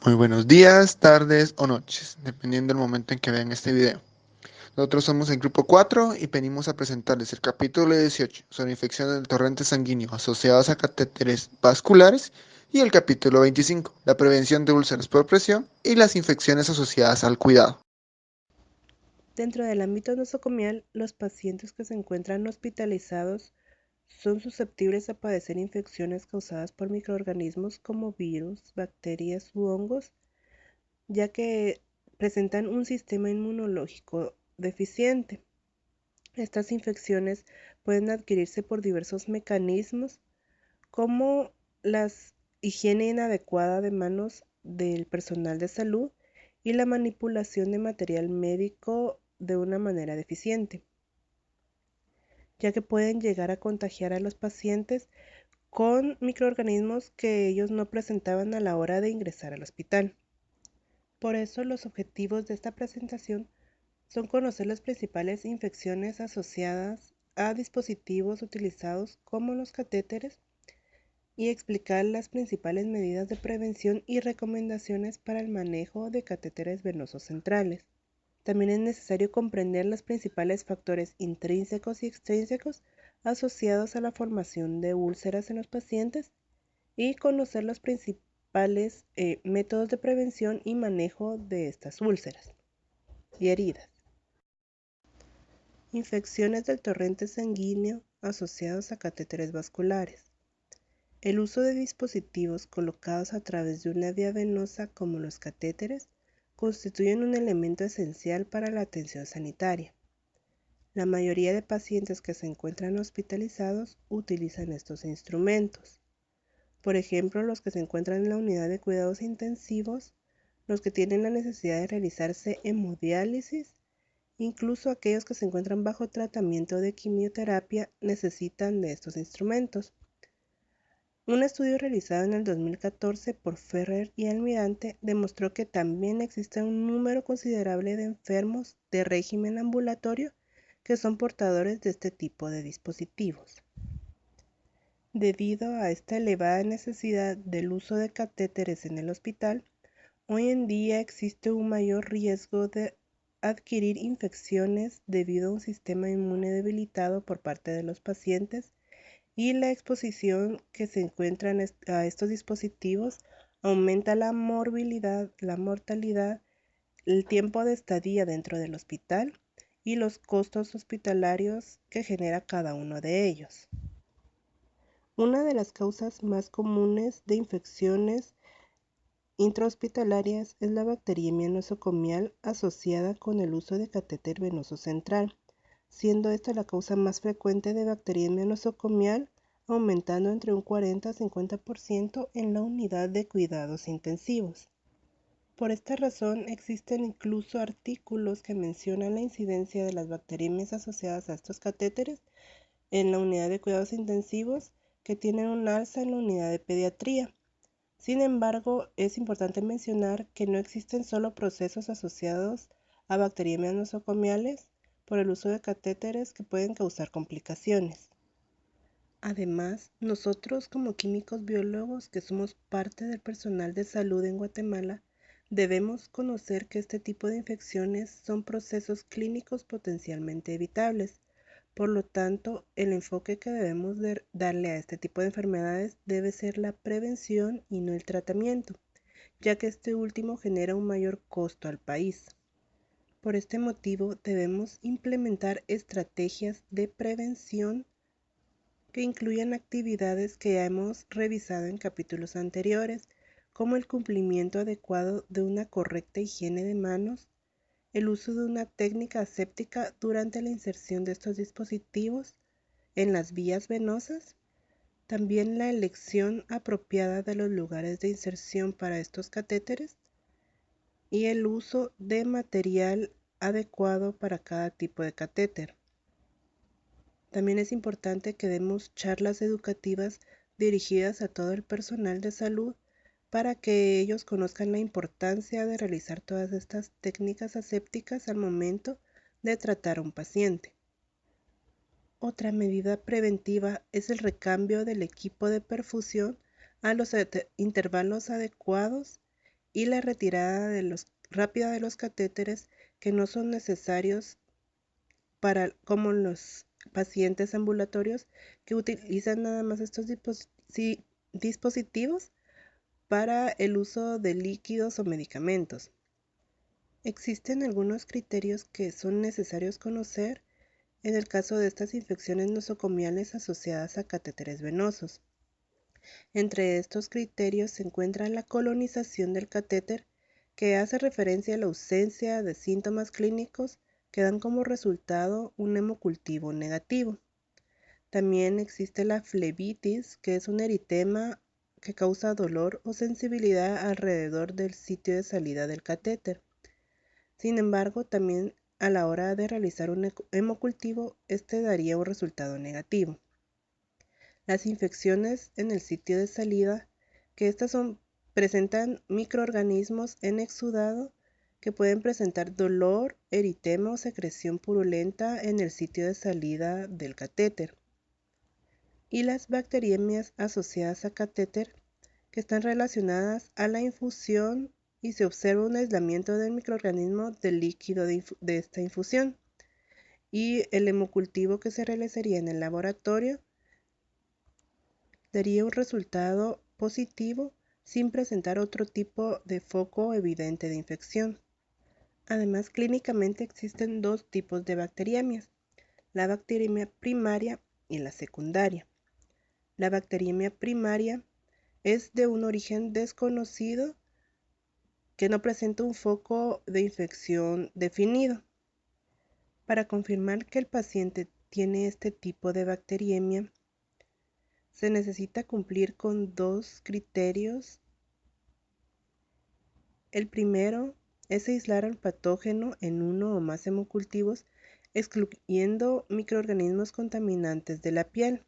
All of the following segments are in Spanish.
Muy buenos días, tardes o noches, dependiendo del momento en que vean este video. Nosotros somos el grupo 4 y venimos a presentarles el capítulo 18 sobre infecciones del torrente sanguíneo asociadas a catéteres vasculares y el capítulo 25, la prevención de úlceras por presión y las infecciones asociadas al cuidado. Dentro del ámbito nosocomial, los pacientes que se encuentran hospitalizados son susceptibles a padecer infecciones causadas por microorganismos como virus, bacterias u hongos, ya que presentan un sistema inmunológico deficiente. Estas infecciones pueden adquirirse por diversos mecanismos, como la higiene inadecuada de manos del personal de salud y la manipulación de material médico de una manera deficiente, ya que pueden llegar a contagiar a los pacientes con microorganismos que ellos no presentaban a la hora de ingresar al hospital. Por eso los objetivos de esta presentación son conocer las principales infecciones asociadas a dispositivos utilizados como los catéteres y explicar las principales medidas de prevención y recomendaciones para el manejo de catéteres venosos centrales. También es necesario comprender los principales factores intrínsecos y extrínsecos asociados a la formación de úlceras en los pacientes y conocer los principales métodos de prevención y manejo de estas úlceras y heridas. Infecciones del torrente sanguíneo asociados a catéteres vasculares. El uso de dispositivos colocados a través de una vía venosa como los catéteres constituyen un elemento esencial para la atención sanitaria. La mayoría de pacientes que se encuentran hospitalizados utilizan estos instrumentos. Por ejemplo, los que se encuentran en la unidad de cuidados intensivos, los que tienen la necesidad de realizarse hemodiálisis, incluso aquellos que se encuentran bajo tratamiento de quimioterapia necesitan de estos instrumentos. Un estudio realizado en el 2014 por Ferrer y Almirante demostró que también existe un número considerable de enfermos de régimen ambulatorio que son portadores de este tipo de dispositivos. Debido a esta elevada necesidad del uso de catéteres en el hospital, hoy en día existe un mayor riesgo de adquirir infecciones debido a un sistema inmune debilitado por parte de los pacientes y la exposición que se encuentra a estos dispositivos aumenta la morbilidad, la mortalidad, el tiempo de estadía dentro del hospital y los costos hospitalarios que genera cada uno de ellos. Una de las causas más comunes de infecciones intrahospitalarias es la bacteriemia nosocomial asociada con el uso de catéter venoso central, siendo esta la causa más frecuente de bacteriemia nosocomial, aumentando entre un 40 a 50% en la unidad de cuidados intensivos. Por esta razón, existen incluso artículos que mencionan la incidencia de las bacteriemias asociadas a estos catéteres en la unidad de cuidados intensivos que tienen un alza en la unidad de pediatría. Sin embargo, es importante mencionar que no existen solo procesos asociados a bacteriemias nosocomiales por el uso de catéteres que pueden causar complicaciones. Además, nosotros como químicos biólogos que somos parte del personal de salud en Guatemala, debemos conocer que este tipo de infecciones son procesos clínicos potencialmente evitables. Por lo tanto, el enfoque que debemos darle a este tipo de enfermedades debe ser la prevención y no el tratamiento, ya que este último genera un mayor costo al país. Por este motivo, debemos implementar estrategias de prevención que incluyan actividades que ya hemos revisado en capítulos anteriores, como el cumplimiento adecuado de una correcta higiene de manos, el uso de una técnica aséptica durante la inserción de estos dispositivos en las vías venosas, también la elección apropiada de los lugares de inserción para estos catéteres y el uso de material adecuado para cada tipo de catéter. También es importante que demos charlas educativas dirigidas a todo el personal de salud para que ellos conozcan la importancia de realizar todas estas técnicas asépticas al momento de tratar a un paciente. Otra medida preventiva es el recambio del equipo de perfusión a los intervalos adecuados y la retirada rápida de los catéteres que no son necesarios como los pacientes ambulatorios que utilizan nada más estos dispositivos para el uso de líquidos o medicamentos. Existen algunos criterios que son necesarios conocer en el caso de estas infecciones nosocomiales asociadas a catéteres venosos. Entre estos criterios se encuentra la colonización del catéter, que hace referencia a la ausencia de síntomas clínicos que dan como resultado un hemocultivo negativo. También existe la flebitis, que es un eritema que causa dolor o sensibilidad alrededor del sitio de salida del catéter. Sin embargo, también a la hora de realizar un hemocultivo, este daría un resultado negativo. Las infecciones en el sitio de salida, que estas presentan microorganismos en exudado que pueden presentar dolor, eritema o secreción purulenta en el sitio de salida del catéter. Y las bacteriemias asociadas a catéter, que están relacionadas a la infusión y se observa un aislamiento del microorganismo del líquido de esta infusión. Y el hemocultivo que se realizaría en el laboratorio daría un resultado positivo sin presentar otro tipo de foco evidente de infección. Además, clínicamente existen dos tipos de bacteriemias, la bacteriemia primaria y la secundaria. La bacteriemia primaria es de un origen desconocido que no presenta un foco de infección definido. Para confirmar que el paciente tiene este tipo de bacteriemia, se necesita cumplir con dos criterios. El primero es aislar al patógeno en uno o más hemocultivos, excluyendo microorganismos contaminantes de la piel.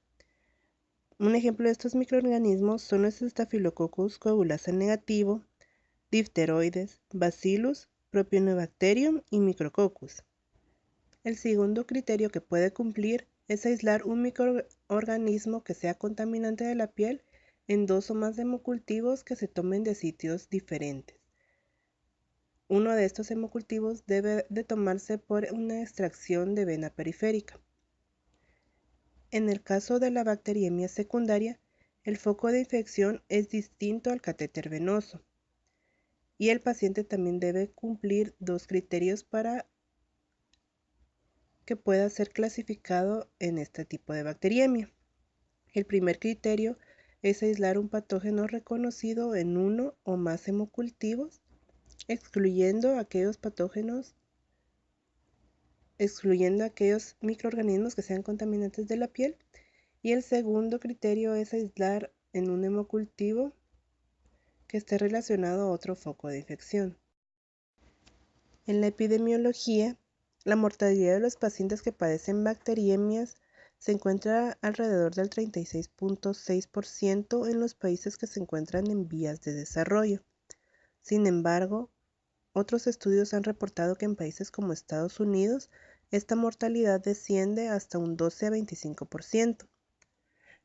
Un ejemplo de estos microorganismos son los Staphylococcus coagulasa negativo, difteroides, Bacillus, Propionibacterium y Micrococcus. El segundo criterio que puede cumplir es aislar un microorganismo que sea contaminante de la piel en dos o más hemocultivos que se tomen de sitios diferentes. Uno de estos hemocultivos debe de tomarse por una extracción de vena periférica. En el caso de la bacteriemia secundaria, el foco de infección es distinto al catéter venoso y el paciente también debe cumplir dos criterios para que pueda ser clasificado en este tipo de bacteriemia. El primer criterio es aislar un patógeno reconocido en uno o más hemocultivos, excluyendo aquellos microorganismos que sean contaminantes de la piel. Y el segundo criterio es aislar en un hemocultivo que esté relacionado a otro foco de infección. En la epidemiología, la mortalidad de los pacientes que padecen bacteriemias se encuentra alrededor del 36.6% en los países que se encuentran en vías de desarrollo. Sin embargo, otros estudios han reportado que en países como Estados Unidos, esta mortalidad desciende hasta un 12 a 25%.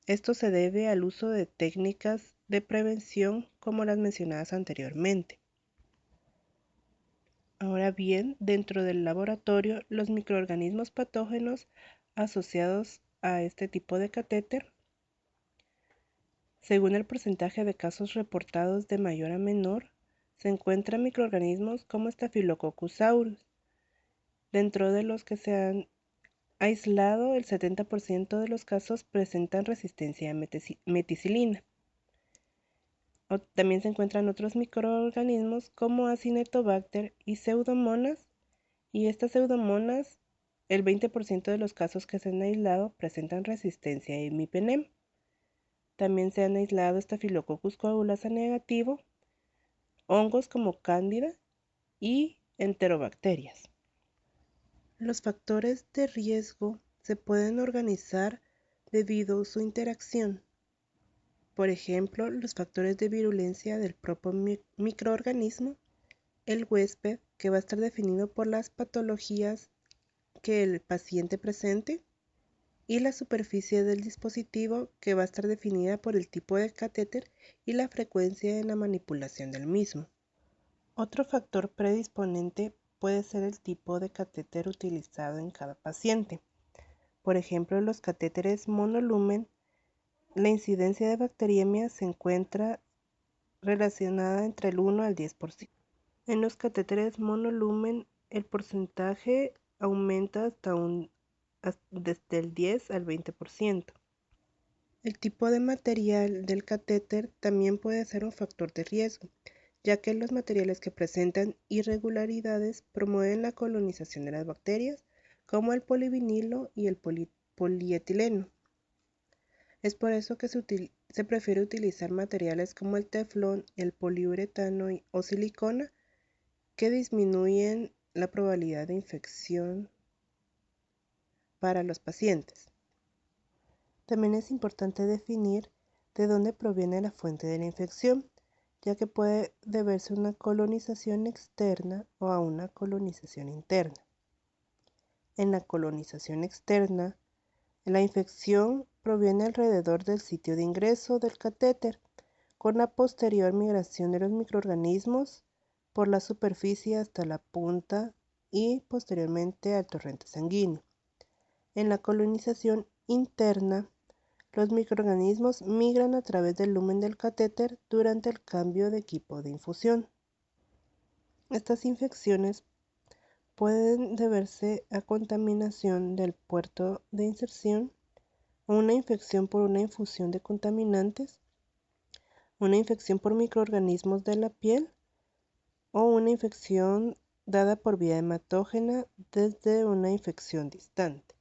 Esto se debe al uso de técnicas de prevención como las mencionadas anteriormente. Ahora bien, dentro del laboratorio, los microorganismos patógenos asociados a este tipo de catéter, según el porcentaje de casos reportados de mayor a menor, se encuentran microorganismos como Staphylococcus aureus, dentro de los que se han aislado, el 70% de los casos presentan resistencia a meticilina. También se encuentran otros microorganismos como Acinetobacter y Pseudomonas, y estas Pseudomonas, el 20% de los casos que se han aislado presentan resistencia a imipenem. También se han aislado Staphylococcus coagulasa negativo, hongos como Cándida y enterobacterias. Los factores de riesgo se pueden organizar debido a su interacción. Por ejemplo, los factores de virulencia del propio microorganismo, el huésped, que va a estar definido por las patologías que el paciente presente, y la superficie del dispositivo, que va a estar definida por el tipo de catéter y la frecuencia en la manipulación del mismo. Otro factor predisponente puede ser el tipo de catéter utilizado en cada paciente. Por ejemplo, en los catéteres monolumen, la incidencia de bacteriemia se encuentra relacionada entre el 1 al 10%. En los catéteres monolumen, el porcentaje aumenta desde el 10 al 20%. El tipo de material del catéter también puede ser un factor de riesgo, ya que los materiales que presentan irregularidades promueven la colonización de las bacterias, como el polivinilo y el polietileno. Es por eso que se prefiere utilizar materiales como el teflón, el poliuretano o silicona, que disminuyen la probabilidad de infección para los pacientes. También es importante definir de dónde proviene la fuente de la infección, ya que puede deberse a una colonización externa o a una colonización interna. En la colonización externa, la infección proviene alrededor del sitio de ingreso del catéter, con la posterior migración de los microorganismos por la superficie hasta la punta y posteriormente al torrente sanguíneo. En la colonización interna, los microorganismos migran a través del lumen del catéter durante el cambio de equipo de infusión. Estas infecciones pueden deberse a contaminación del puerto de inserción, una infección por una infusión de contaminantes, una infección por microorganismos de la piel o una infección dada por vía hematógena desde una infección distante.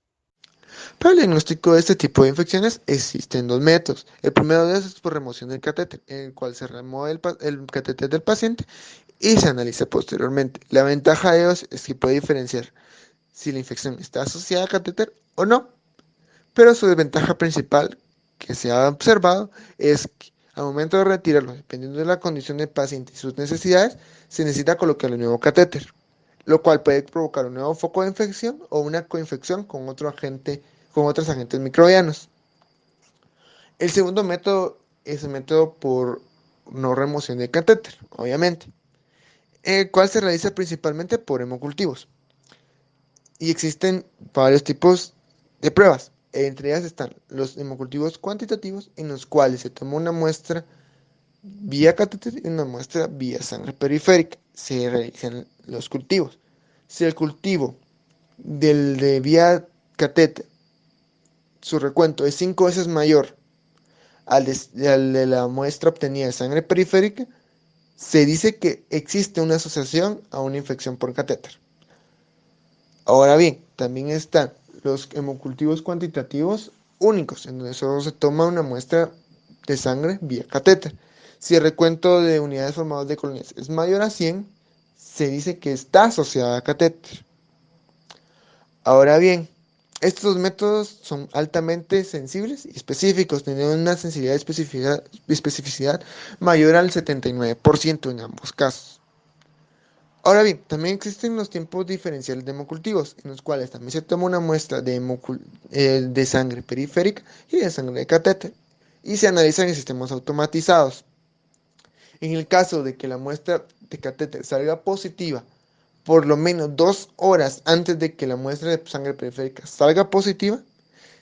Para el diagnóstico de este tipo de infecciones existen dos métodos. El primero de ellos es por remoción del catéter, en el cual se remueve el catéter del paciente y se analiza posteriormente. La ventaja de ellos es que puede diferenciar si la infección está asociada al catéter o no, pero su desventaja principal que se ha observado es que al momento de retirarlo, dependiendo de la condición del paciente y sus necesidades, se necesita colocar un nuevo catéter, lo cual puede provocar un nuevo foco de infección o una coinfección con otros agentes microbianos. El segundo método es el método por no remoción de catéter, obviamente, el cual se realiza principalmente por hemocultivos. Y existen varios tipos de pruebas. Entre ellas están los hemocultivos cuantitativos, en los cuales se toma una muestra vía catéter y una muestra vía sangre periférica. Se realizan los cultivos. Si el cultivo del de vía catéter, su recuento es 5 veces mayor al de la muestra obtenida de sangre periférica, se dice que existe una asociación a una infección por catéter. Ahora bien, también están los hemocultivos cuantitativos únicos, en donde solo se toma una muestra de sangre vía catéter. Si el recuento de unidades formadas de colonias es mayor a 100, se dice que está asociada a catéter. Ahora bien, estos dos métodos son altamente sensibles y específicos, teniendo una sensibilidad y especificidad mayor al 79% en ambos casos. Ahora bien, también existen los tiempos diferenciales de hemocultivos, en los cuales también se toma una muestra de sangre periférica y de sangre de catéter, y se analizan en sistemas automatizados. En el caso de que la muestra de catéter salga positiva por lo menos 2 horas antes de que la muestra de sangre periférica salga positiva,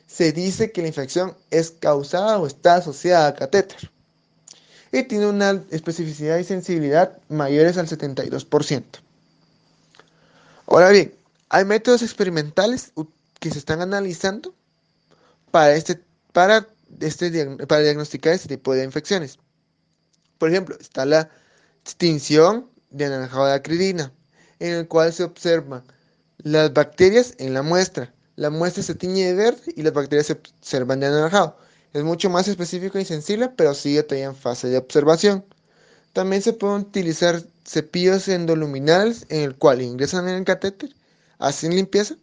se dice que la infección es causada o está asociada a catéter y tiene una especificidad y sensibilidad mayores al 72%. Ahora bien, hay métodos experimentales que se están analizando para, para diagnosticar este tipo de infecciones. Por ejemplo, está la extinción de anaranjado de acridina, en el cual se observan las bacterias en la muestra. La muestra se tiñe de verde y las bacterias se observan de anaranjado. Es mucho más específico y sensible, pero sigue todavía en fase de observación. También se pueden utilizar cepillos endoluminales en el cual ingresan en el catéter, hacen limpieza,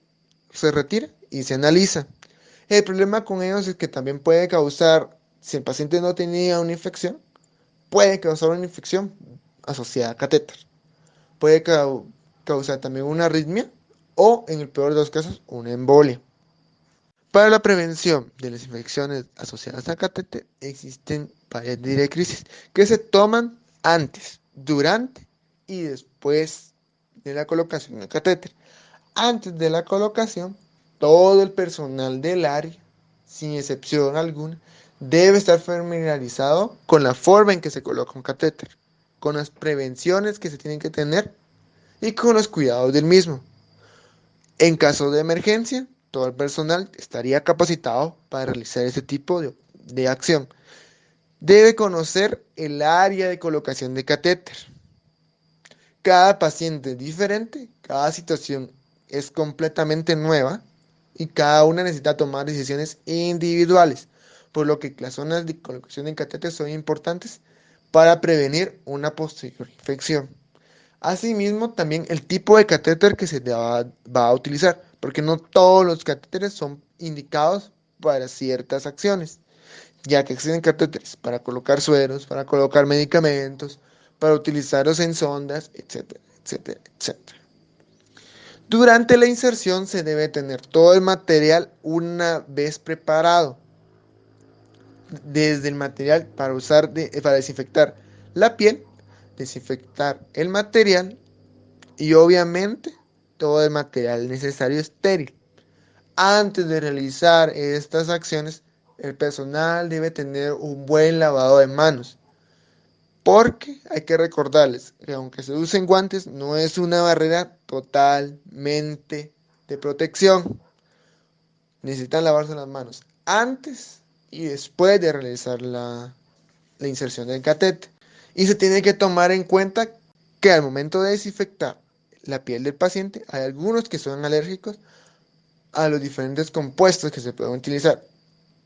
se retira y se analiza. El problema con ellos es que también puede causar, si el paciente no tenía una infección, puede causar una infección asociada a catéter. Puede causar también una arritmia o, en el peor de los casos, una embolia. Para la prevención de las infecciones asociadas a catéter existen varias directrices que se toman antes, durante y después de la colocación del catéter. Antes de la colocación, todo el personal del área, sin excepción alguna, debe estar familiarizado con la forma en que se coloca un catéter, con las prevenciones que se tienen que tener y con los cuidados del mismo. En caso de emergencia, todo el personal estaría capacitado para realizar ese tipo de acción. Debe conocer el área de colocación de catéter. Cada paciente es diferente, cada situación es completamente nueva y cada una necesita tomar decisiones individuales, por lo que las zonas de colocación de catéter son importantes para prevenir una posterior infección. Asimismo, también el tipo de catéter que va a utilizar, porque no todos los catéteres son indicados para ciertas acciones, ya que existen catéteres para colocar sueros, para colocar medicamentos, para utilizarlos en sondas, etcétera, etcétera, etcétera. Durante la inserción se debe tener todo el material una vez preparado, desde el material para desinfectar la piel, desinfectar el material y obviamente todo el material necesario estéril. Antes de realizar estas acciones, el personal debe tener un buen lavado de manos, porque hay que recordarles que aunque se usen guantes, no es una barrera totalmente de protección. Necesitan lavarse las manos antes y después de realizar la inserción del catete. Y se tiene que tomar en cuenta que al momento de desinfectar la piel del paciente, hay algunos que son alérgicos a los diferentes compuestos que se pueden utilizar.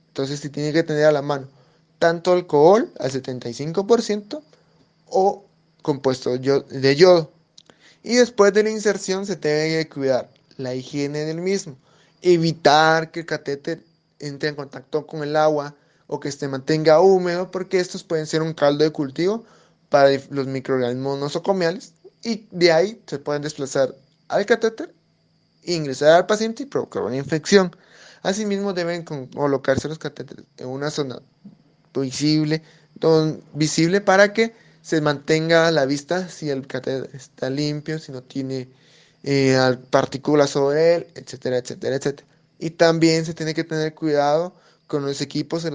Entonces se tiene que tener a la mano tanto alcohol al 75% o compuesto de yodo. Y después de la inserción se debe de cuidar la higiene del mismo, evitar que el catéter entre en contacto con el agua o que se mantenga húmedo, porque estos pueden ser un caldo de cultivo para los microorganismos nosocomiales y de ahí se pueden desplazar al catéter, ingresar al paciente y provocar una infección. Asimismo deben colocarse los catéteres en una zona visible, visible para que se mantenga la vista si el catéter está limpio, si no tiene partículas sobre él, etcétera, etcétera, etcétera. Y también se tiene que tener cuidado con los equipos en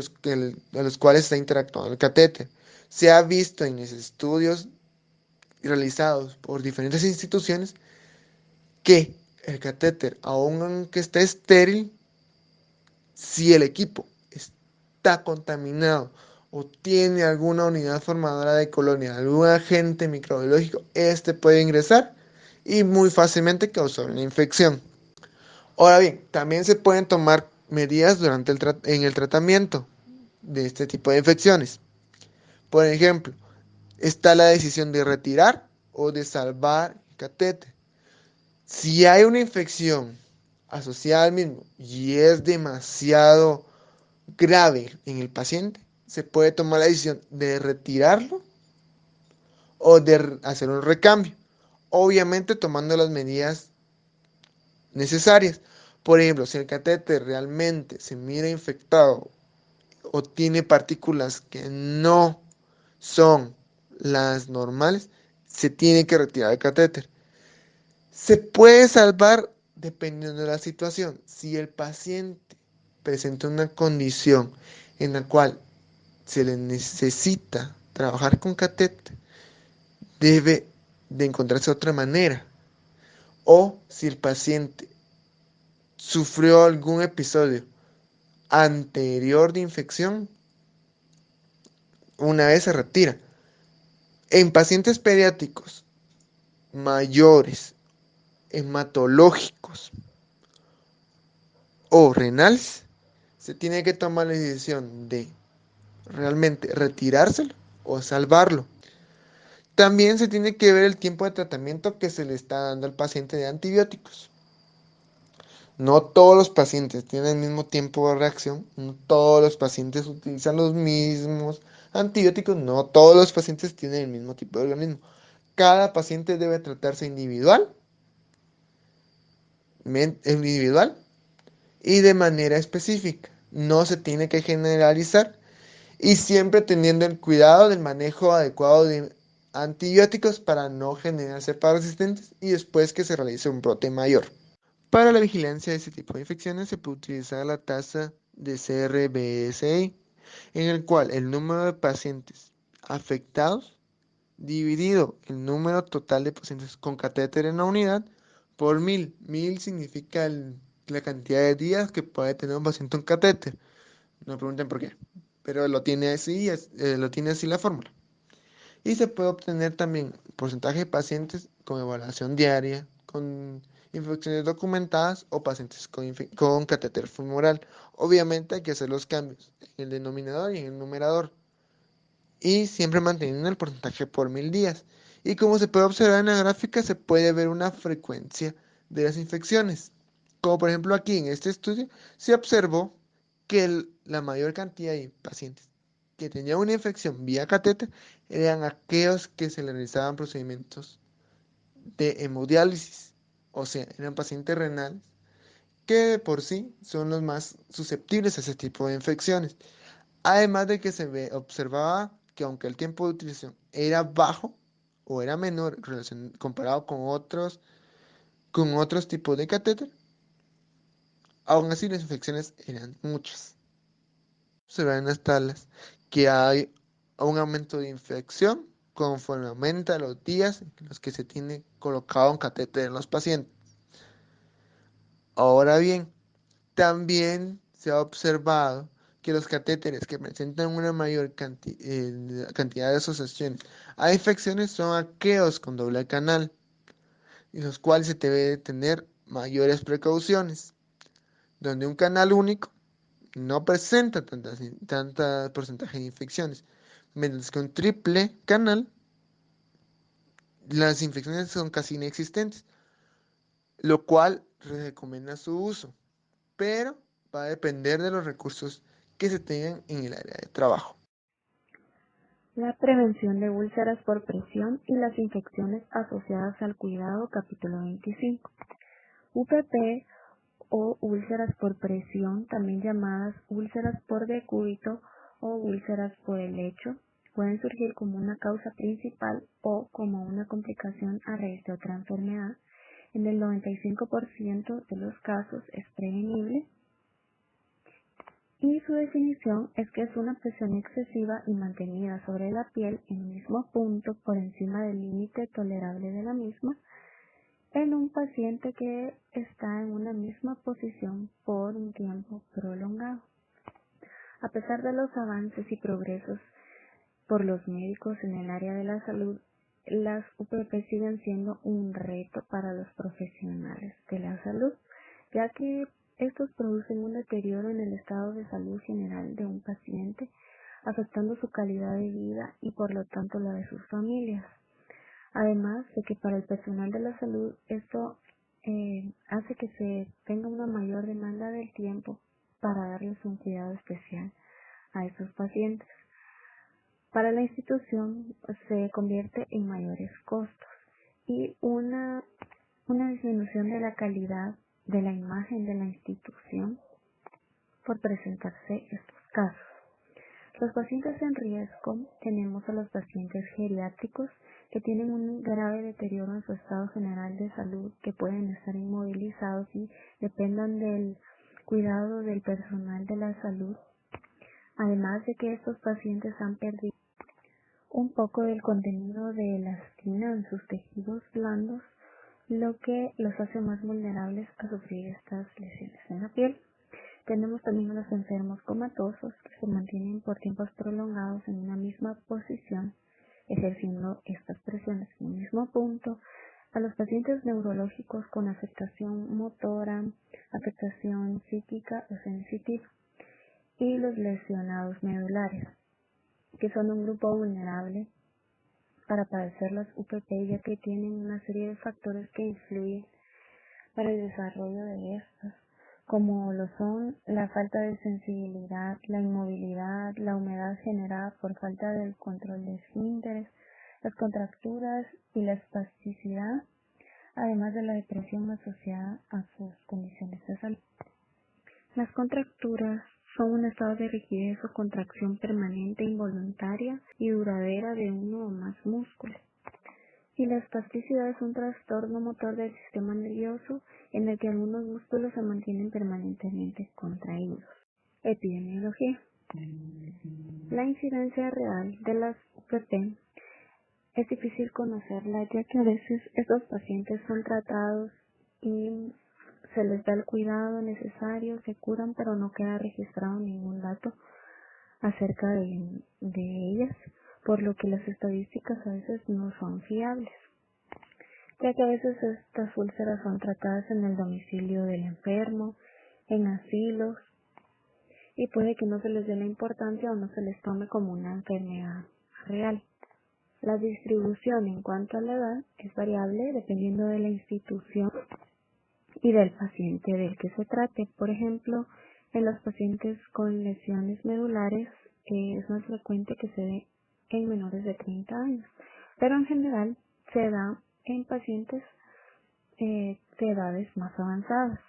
los cuales está interactuando el catéter. Se ha visto en los estudios realizados por diferentes instituciones que el catéter, aunque esté estéril, si el equipo está contaminado o tiene alguna unidad formadora de colonia, algún agente microbiológico, este puede ingresar y muy fácilmente causar una infección. Ahora bien, también se pueden tomar medidas en el tratamiento de este tipo de infecciones. Por ejemplo, está la decisión de retirar o de salvar el catéter. Si hay una infección asociada al mismo y es demasiado grave en el paciente, se puede tomar la decisión de retirarlo o de hacer un recambio, obviamente tomando las medidas necesarias. Por ejemplo, si el catéter realmente se mira infectado o tiene partículas que no son las normales, se tiene que retirar el catéter. Se puede salvar dependiendo de la situación. Si el paciente presenta una condición en la cual se le necesita trabajar con catéter, debe de encontrarse otra manera. O si el paciente sufrió algún episodio anterior de infección, una vez se retira. En pacientes pediátricos mayores, hematológicos o renales, se tiene que tomar la decisión de realmente retirárselo o salvarlo. También se tiene que ver el tiempo de tratamiento que se le está dando al paciente de antibióticos. No todos los pacientes tienen el mismo tiempo de reacción, no todos los pacientes utilizan los mismos antibióticos, no todos los pacientes tienen el mismo tipo de organismo. Cada paciente debe tratarse individual y de manera específica. No se tiene que generalizar y siempre teniendo el cuidado del manejo adecuado antibióticos para no generar cepas resistentes y después que se realice un brote mayor. Para la vigilancia de este tipo de infecciones se puede utilizar la tasa de CRBSI, en el cual el número de pacientes afectados dividido el número total de pacientes con catéter en la unidad por 1000. 1000 significa la cantidad de días que puede tener un paciente un catéter. No me pregunten por qué, pero lo tiene así la fórmula. Y se puede obtener también porcentaje de pacientes con evaluación diaria, con infecciones documentadas o pacientes con catéter femoral. Obviamente hay que hacer los cambios en el denominador y en el numerador y siempre manteniendo el porcentaje por 1000 días. Y como se puede observar en la gráfica, se puede ver una frecuencia de las infecciones. Como por ejemplo aquí en este estudio, se observó que la mayor cantidad de pacientes que tenían una infección vía catéter eran aquellos que se les realizaban procedimientos de hemodiálisis. O sea, eran pacientes renales que de por sí son los más susceptibles a ese tipo de infecciones. Además de que observaba que aunque el tiempo de utilización era bajo o era menor comparado con otros tipos de catéter, aún así las infecciones eran muchas. Se ven en las tablas que hay un aumento de infección conforme aumenta los días en los que se tiene colocado un catéter en los pacientes. Ahora bien, también se ha observado que los catéteres que presentan una mayor cantidad de asociaciones a infecciones son aquellos con doble canal, en los cuales se debe tener mayores precauciones, donde un canal único no presenta tanta porcentaje de infecciones, mientras que un triple canal, las infecciones son casi inexistentes, lo cual recomienda su uso, pero va a depender de los recursos que se tengan en el área de trabajo. La prevención de úlceras por presión y las infecciones asociadas al cuidado, capítulo 25. UPP o úlceras por presión, también llamadas úlceras por decúbito o úlceras por helecho, pueden surgir como una causa principal o como una complicación a raíz de otra enfermedad. En el 95% de los casos es prevenible. Y su definición es que es una presión excesiva y mantenida sobre la piel en un mismo punto por encima del límite tolerable de la misma en un paciente que está en una misma posición por un tiempo prolongado. A pesar de los avances y progresos por los médicos en el área de la salud, las UPP siguen siendo un reto para los profesionales de la salud, ya que estos producen un deterioro en el estado de salud general de un paciente, afectando su calidad de vida y por lo tanto la de sus familias. Además de que para el personal de la salud esto hace que se tenga una mayor demanda del tiempo para darles un cuidado especial a estos pacientes. Para la institución se convierte en mayores costos y una disminución de la calidad de la imagen de la institución por presentarse estos casos. Los pacientes en riesgo tenemos a los pacientes geriátricos que tienen un grave deterioro en su estado general de salud, que pueden estar inmovilizados y dependan del cuidado del personal de la salud. Además de que estos pacientes han perdido un poco del contenido de elastina en sus tejidos blandos, lo que los hace más vulnerables a sufrir estas lesiones en la piel. Tenemos también a los enfermos comatosos que se mantienen por tiempos prolongados en una misma posición, ejerciendo estas presiones en un mismo punto, a los pacientes neurológicos con afectación motora, afectación psíquica o sensitiva, y los lesionados medulares, que son un grupo vulnerable para padecer las UPP, ya que tienen una serie de factores que influyen para el desarrollo de estas, como lo son la falta de sensibilidad, la inmovilidad, la humedad generada por falta del control de esfínteres, las contracturas y la espasticidad, además de la depresión asociada a sus condiciones de salud. Las contracturas son un estado de rigidez o contracción permanente, involuntaria y duradera de uno o más músculos. Y la espasticidad es un trastorno motor del sistema nervioso en el que algunos músculos se mantienen permanentemente contraídos. Epidemiología. La incidencia real de las UPP es difícil conocerla, ya que a veces estos pacientes son tratados y se les da el cuidado necesario, se curan, pero no queda registrado ningún dato acerca de ellas, por lo que las estadísticas a veces no son fiables, ya que a veces estas úlceras son tratadas en el domicilio del enfermo, en asilos, y puede que no se les dé la importancia o no se les tome como una enfermedad real. La distribución en cuanto a la edad es variable dependiendo de la institución y del paciente del que se trate. Por ejemplo, en los pacientes con lesiones medulares es más frecuente que se dé en menores de 30 años, pero en general se da en pacientes de edades más avanzadas.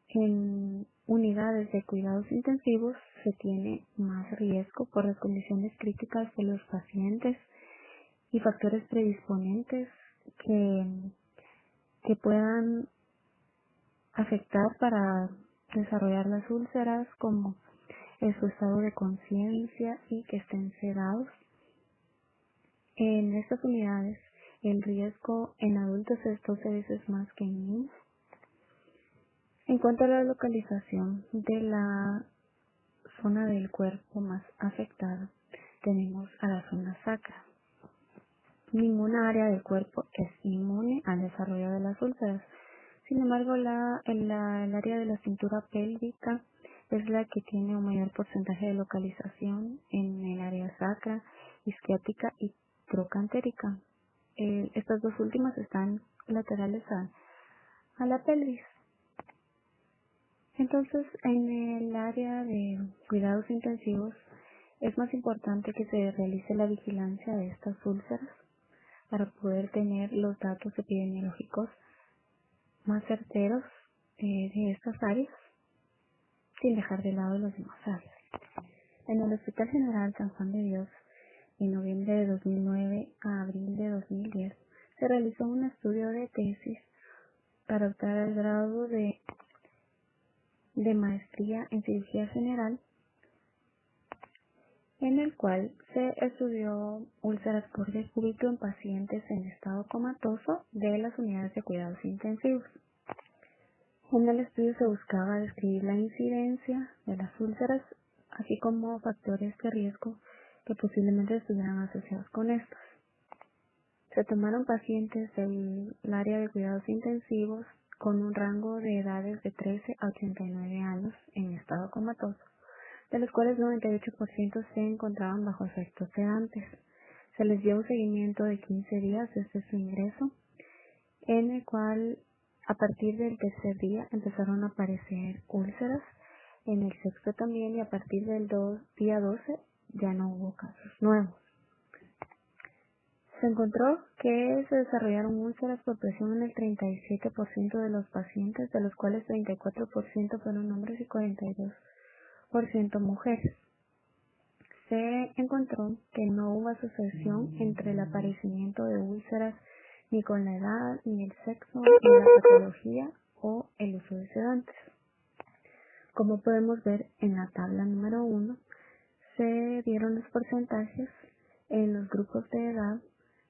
En unidades de cuidados intensivos se tiene más riesgo por las condiciones críticas de los pacientes y factores predisponentes que puedan afectar para desarrollar las úlceras, como su estado de conciencia y que estén sedados. En estas unidades el riesgo en adultos es 12 veces más que en niños. En cuanto a la localización de la zona del cuerpo más afectada, tenemos a la zona sacra. Ninguna área del cuerpo es inmune al desarrollo de las úlceras. Sin embargo, el área de la cintura pélvica es la que tiene un mayor porcentaje de localización en el área sacra, isquiática y trocantérica. Estas dos últimas están laterales a la pelvis. Entonces, en el área de cuidados intensivos es más importante que se realice la vigilancia de estas úlceras para poder tener los datos epidemiológicos más certeros de estas áreas, sin dejar de lado los demás áreas. En el Hospital General San Juan de Dios, en noviembre de 2009 a abril de 2010, se realizó un estudio de tesis para optar al grado de maestría en cirugía general, en el cual se estudió úlceras por decúbito en pacientes en estado comatoso de las unidades de cuidados intensivos. En el estudio se buscaba describir la incidencia de las úlceras, así como factores de riesgo que posiblemente estuvieran asociados con estos. Se tomaron pacientes del área de cuidados intensivos con un rango de edades de 13 a 89 años en estado comatoso, de los cuales 98% se encontraban bajo efectos sedantes. Se les dio un seguimiento de 15 días desde su ingreso, en el cual a partir del tercer día empezaron a aparecer úlceras, en el sexto también, y a partir del día 12 ya no hubo casos nuevos. Se encontró que se desarrollaron úlceras por presión en el 37% de los pacientes, de los cuales 34% fueron hombres y 42% mujeres. Se encontró que no hubo asociación entre el aparecimiento de úlceras ni con la edad, ni el sexo, ni la patología o el uso de sedantes. Como podemos ver en la tabla número 1, se dieron los porcentajes en los grupos de edad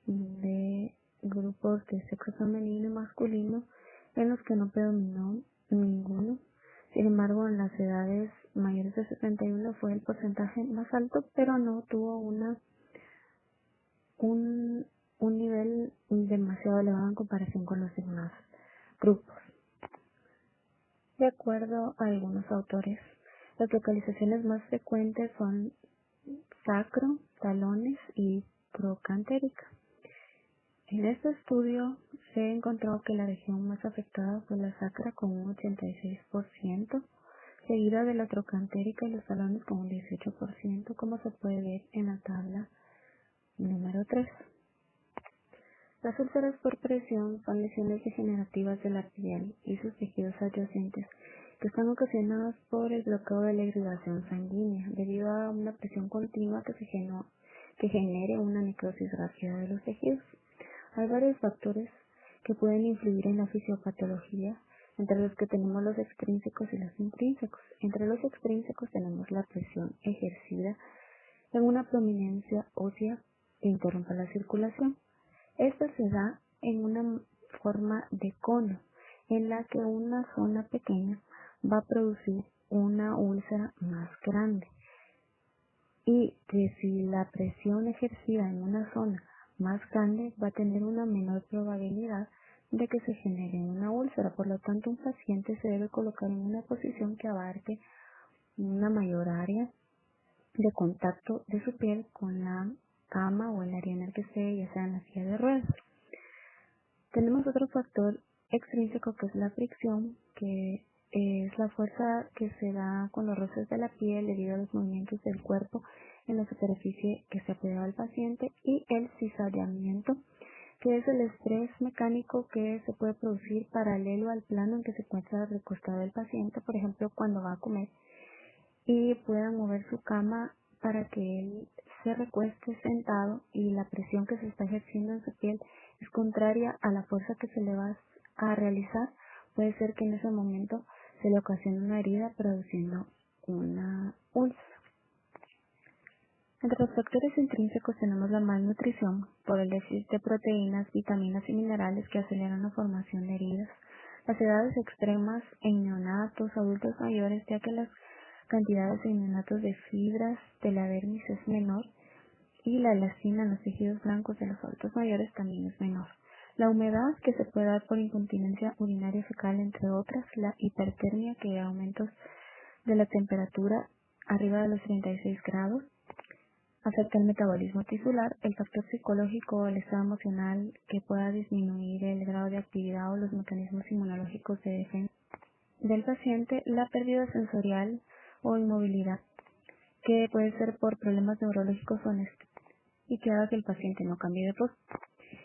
de grupos de sexo femenino y masculino, en los que no predominó ninguno. Sin embargo, en las edades mayores de 71 fue el porcentaje más alto, pero no tuvo un nivel demasiado elevado en comparación con los demás grupos. De acuerdo a algunos autores, las localizaciones más frecuentes son sacro, talones y trocantérica. En este estudio se encontró que la región más afectada fue la sacra con un 86%, seguida de la trocantérica y los talones con un 18%, como se puede ver en la tabla número 3. Las úlceras por presión son lesiones degenerativas de la piel y sus tejidos adyacentes que están ocasionadas por el bloqueo de la irrigación sanguínea debido a una presión continua que genere una necrosis rápida de los tejidos. Hay varios factores que pueden influir en la fisiopatología, entre los que tenemos los extrínsecos y los intrínsecos. Entre los extrínsecos tenemos la presión ejercida en una prominencia ósea que interrumpa la circulación. Esta se da en una forma de cono, en la que una zona pequeña va a producir una úlcera más grande, y que si la presión ejercida en una zona más grande va a tener una menor probabilidad de que se genere una úlcera. Por lo tanto, un paciente se debe colocar en una posición que abarque una mayor área de contacto de su piel con la cama o el área en el que esté, ya sea en la silla de ruedas. Tenemos otro factor extrínseco que es la fricción, que es la fuerza que se da con los roces de la piel debido a los movimientos del cuerpo en la superficie que se apega al paciente, y el cizallamiento, que es el estrés mecánico que se puede producir paralelo al plano en que se encuentra recostado el paciente, por ejemplo, cuando va a comer y pueda mover su cama para que él se recueste sentado, y la presión que se está ejerciendo en su piel es contraria a la fuerza que se le va a realizar. Puede ser que en ese momento se le ocasione una herida produciendo una úlcera. Entre los factores intrínsecos tenemos la malnutrición por el déficit de proteínas, vitaminas y minerales que aceleran la formación de heridas, las edades extremas en neonatos, adultos mayores, ya que las cantidades en neonatos de fibras de la dermis es menor, y la elastina en los tejidos blancos de los adultos mayores también es menor. La humedad que se puede dar por incontinencia urinaria fecal, entre otras, la hipertermia, que aumentos de la temperatura arriba de los 36 grados, afecta el metabolismo tisular, el factor psicológico o el estado emocional que pueda disminuir el grado de actividad o los mecanismos inmunológicos de defensa del paciente, la pérdida sensorial o inmovilidad, que puede ser por problemas neurológicos o y que haga que el paciente no cambie de postura,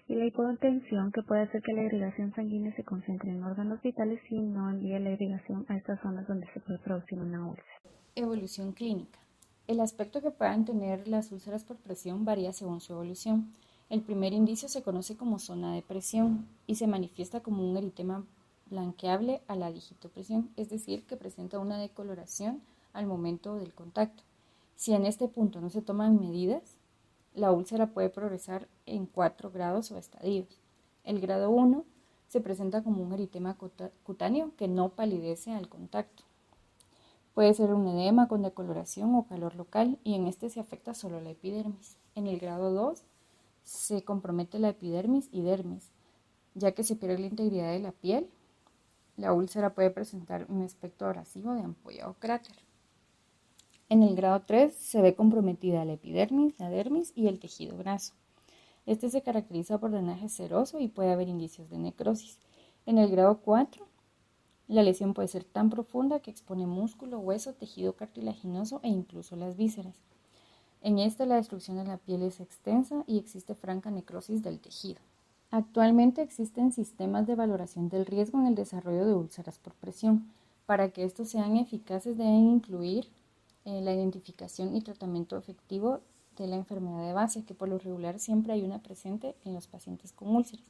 y la hipotensión, que puede hacer que la irrigación sanguínea se concentre en órganos vitales y no envíe la irrigación a estas zonas donde se puede producir una úlcera. Evolución clínica. El aspecto que puedan tener las úlceras por presión varía según su evolución. El primer indicio se conoce como zona de presión y se manifiesta como un eritema blanqueable a la digitopresión, es decir, que presenta una decoloración al momento del contacto. Si en este punto no se toman medidas, la úlcera puede progresar en 4 grados o estadios. El grado 1 se presenta como un eritema cutáneo que no palidece al contacto. Puede ser un edema con decoloración o calor local, y en este se afecta solo la epidermis. En el grado 2 se compromete la epidermis y dermis, ya que se pierde la integridad de la piel. La úlcera puede presentar un aspecto abrasivo de ampolla o cráter. En el grado 3 se ve comprometida la epidermis, la dermis y el tejido graso. Este se caracteriza por drenaje seroso y puede haber indicios de necrosis. En el grado 4 la lesión puede ser tan profunda que expone músculo, hueso, tejido cartilaginoso e incluso las vísceras. En esta la destrucción de la piel es extensa y existe franca necrosis del tejido. Actualmente existen sistemas de valoración del riesgo en el desarrollo de úlceras por presión. Para que estos sean eficaces deben incluir la identificación y tratamiento efectivo de la enfermedad de base, que por lo regular siempre hay una presente en los pacientes con úlceras.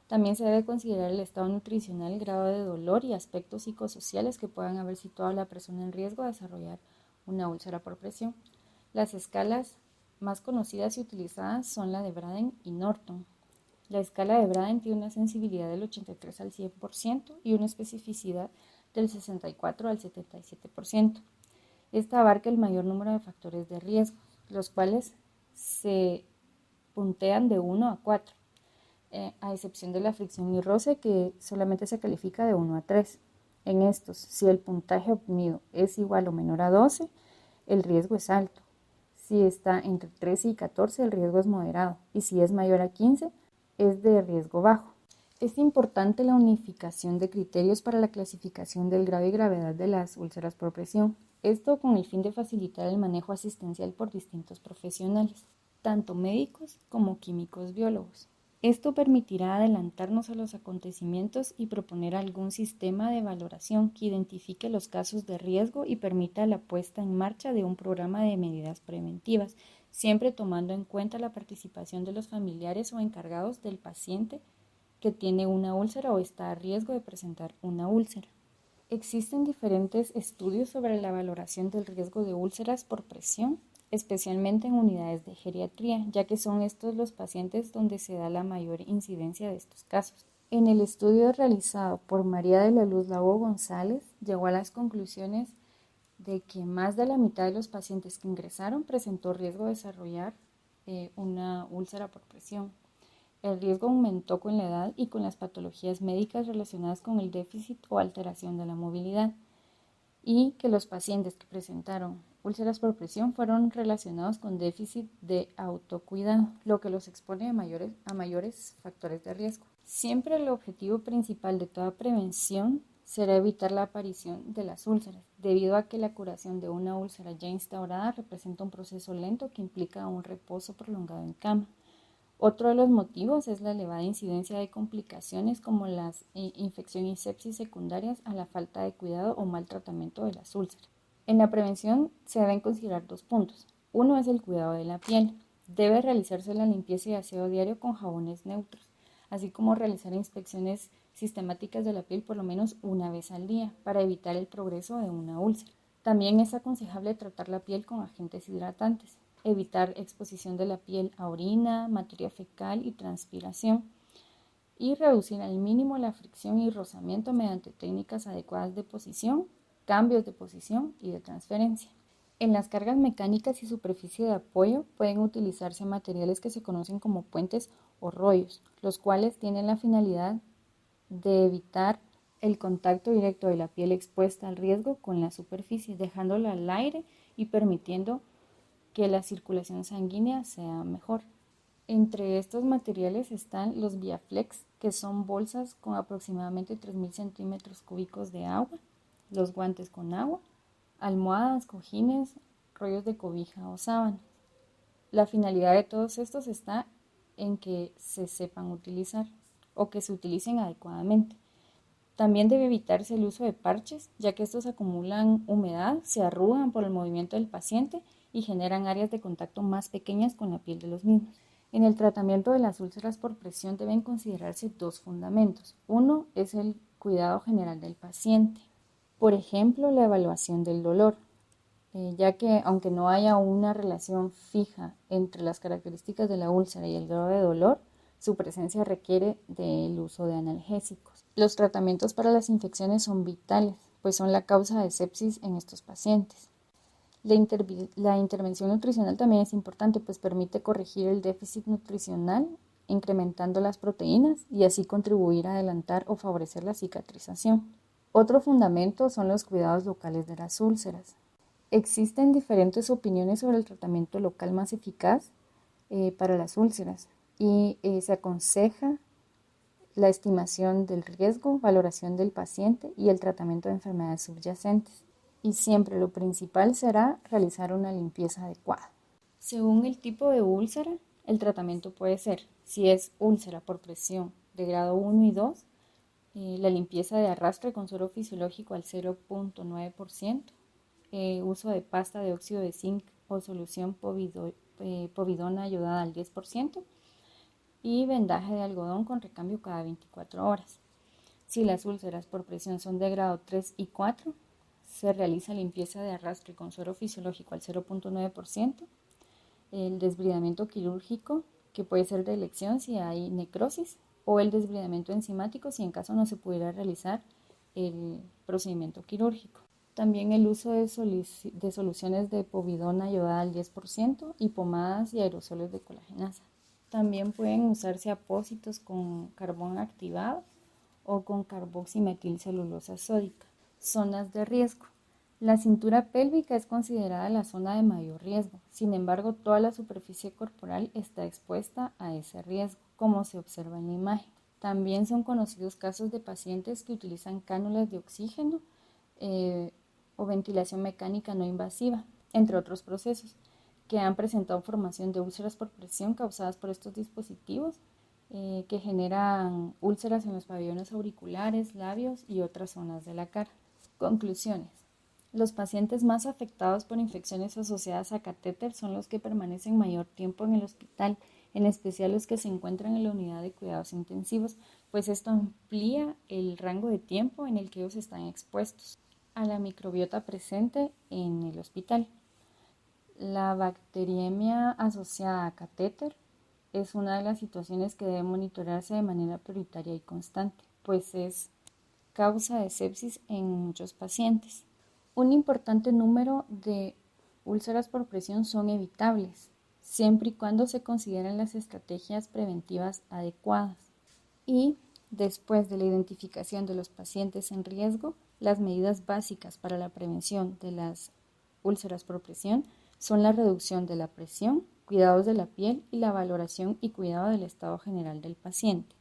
También se debe considerar el estado nutricional, grado de dolor y aspectos psicosociales que puedan haber situado a la persona en riesgo de desarrollar una úlcera por presión. Las escalas más conocidas y utilizadas son la de Braden y Norton. La escala de Braden tiene una sensibilidad del 83 al 100% y una especificidad del 64 al 77%. Esta abarca el mayor número de factores de riesgo, los cuales se puntean de 1 a 4. A excepción de la fricción y roce, que solamente se califica de 1 a 3. En estos, si el puntaje obtenido es igual o menor a 12, el riesgo es alto. Si está entre 13 y 14, el riesgo es moderado. Y si es mayor a 15, es de riesgo bajo. Es importante la unificación de criterios para la clasificación del grado y gravedad de las úlceras por presión. Esto con el fin de facilitar el manejo asistencial por distintos profesionales, tanto médicos como químicos biólogos. Esto permitirá adelantarnos a los acontecimientos y proponer algún sistema de valoración que identifique los casos de riesgo y permita la puesta en marcha de un programa de medidas preventivas, siempre tomando en cuenta la participación de los familiares o encargados del paciente que tiene una úlcera o está a riesgo de presentar una úlcera. Existen diferentes estudios sobre la valoración del riesgo de úlceras por presión, especialmente en unidades de geriatría, ya que son estos los pacientes donde se da la mayor incidencia de estos casos. En el estudio realizado por María de la Luz Lago González, llegó a las conclusiones de que más de la mitad de los pacientes que ingresaron presentó riesgo de desarrollar una úlcera por presión. El riesgo aumentó con la edad y con las patologías médicas relacionadas con el déficit o alteración de la movilidad, y que los pacientes que presentaron úlceras por presión fueron relacionados con déficit de autocuidado, lo que los expone a mayores factores de riesgo. Siempre el objetivo principal de toda prevención será evitar la aparición de las úlceras, debido a que la curación de una úlcera ya instaurada representa un proceso lento que implica un reposo prolongado en cama. Otro de los motivos es la elevada incidencia de complicaciones como las infección y sepsis secundarias a la falta de cuidado o mal tratamiento de las úlceras. En la prevención se deben considerar 2 puntos. Uno es el cuidado de la piel. Debe realizarse la limpieza y aseo diario con jabones neutros, así como realizar inspecciones sistemáticas de la piel por lo menos una vez al día para evitar el progreso de una úlcera. También es aconsejable tratar la piel con agentes hidratantes, evitar exposición de la piel a orina, materia fecal y transpiración, y reducir al mínimo la fricción y rozamiento mediante técnicas adecuadas de posición, cambios de posición y de transferencia. En las cargas mecánicas y superficie de apoyo pueden utilizarse materiales que se conocen como puentes o rollos, los cuales tienen la finalidad de evitar el contacto directo de la piel expuesta al riesgo con la superficie, dejándola al aire y permitiendo que la circulación sanguínea sea mejor. Entre estos materiales están los Viaflex, que son bolsas con aproximadamente 3.000 centímetros cúbicos de agua, los guantes con agua, almohadas, cojines, rollos de cobija o sábanas. La finalidad de todos estos está en que se sepan utilizar o que se utilicen adecuadamente. También debe evitarse el uso de parches, ya que estos acumulan humedad, se arrugan por el movimiento del paciente y generan áreas de contacto más pequeñas con la piel de los mismos. En el tratamiento de las úlceras por presión deben considerarse 2 fundamentos. Uno es el cuidado general del paciente. Por ejemplo, la evaluación del dolor, ya que aunque no haya una relación fija entre las características de la úlcera y el grado de dolor, su presencia requiere del uso de analgésicos. Los tratamientos para las infecciones son vitales, pues son la causa de sepsis en estos pacientes. La intervención nutricional también es importante, pues permite corregir el déficit nutricional, incrementando las proteínas y así contribuir a adelantar o favorecer la cicatrización. Otro fundamento son los cuidados locales de las úlceras. Existen diferentes opiniones sobre el tratamiento local más eficaz para las úlceras y se aconseja la estimación del riesgo, valoración del paciente y el tratamiento de enfermedades subyacentes. Y siempre lo principal será realizar una limpieza adecuada. Según el tipo de úlcera, el tratamiento puede ser, si es úlcera por presión de grado 1 y 2, la limpieza de arrastre con suero fisiológico al 0.9%, uso de pasta de óxido de zinc o solución povidona ayudada al 10%, y vendaje de algodón con recambio cada 24 horas. Si las úlceras por presión son de grado 3 y 4, se realiza limpieza de arrastre con suero fisiológico al 0.9%, el desbridamiento quirúrgico, que puede ser de elección si hay necrosis, o el desbridamiento enzimático si en caso no se pudiera realizar el procedimiento quirúrgico. También el uso de soluciones de povidona ayudada al 10% y pomadas y aerosoles de colagenasa. También pueden usarse apósitos con carbón activado o con carboximetilcelulosa sódica. Zonas de riesgo. La cintura pélvica es considerada la zona de mayor riesgo. Sin embargo, toda la superficie corporal está expuesta a ese riesgo, como se observa en la imagen. También son conocidos casos de pacientes que utilizan cánulas de oxígeno o ventilación mecánica no invasiva, entre otros procesos, que han presentado formación de úlceras por presión causadas por estos dispositivos que generan úlceras en los pabellones auriculares, labios y otras zonas de la cara. Conclusiones. Los pacientes más afectados por infecciones asociadas a catéter son los que permanecen mayor tiempo en el hospital, en especial los que se encuentran en la unidad de cuidados intensivos, pues esto amplía el rango de tiempo en el que ellos están expuestos a la microbiota presente en el hospital. La bacteriemia asociada a catéter es una de las situaciones que debe monitorearse de manera prioritaria y constante, pues es causa de sepsis en muchos pacientes. Un importante número de úlceras por presión son evitables, siempre y cuando se consideren las estrategias preventivas adecuadas. Y después de la identificación de los pacientes en riesgo, las medidas básicas para la prevención de las úlceras por presión son la reducción de la presión, cuidados de la piel y la valoración y cuidado del estado general del paciente.